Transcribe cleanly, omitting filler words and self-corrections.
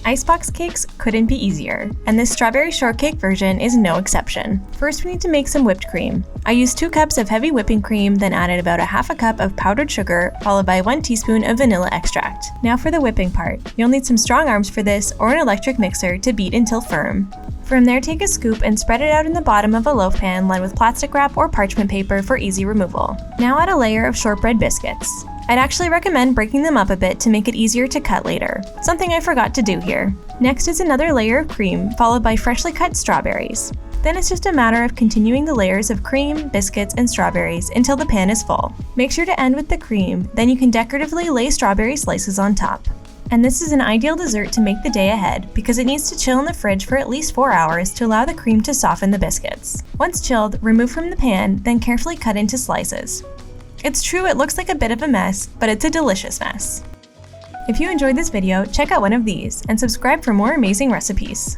Icebox cakes couldn't be easier, and this strawberry shortcake version is no exception. First, we need to make some whipped cream. I used 2 cups of heavy whipping cream, then added about a half a cup of powdered sugar, followed by 1 teaspoon of vanilla extract. Now for the whipping part. You'll need some strong arms for this, or an electric mixer to beat until firm. From there, take a scoop and spread it out in the bottom of a loaf pan lined with plastic wrap or parchment paper for easy removal. Now add a layer of shortbread biscuits. I'd actually recommend breaking them up a bit to make it easier to cut later, something I forgot to do here. Next is another layer of cream, followed by freshly cut strawberries. Then it's just a matter of continuing the layers of cream, biscuits, and strawberries until the pan is full. Make sure to end with the cream, then you can decoratively lay strawberry slices on top. And this is an ideal dessert to make the day ahead because it needs to chill in the fridge for at least 4 hours to allow the cream to soften the biscuits. Once chilled, remove from the pan, then carefully cut into slices. It's true it looks like a bit of a mess, but it's a delicious mess. If you enjoyed this video, check out one of these and subscribe for more amazing recipes.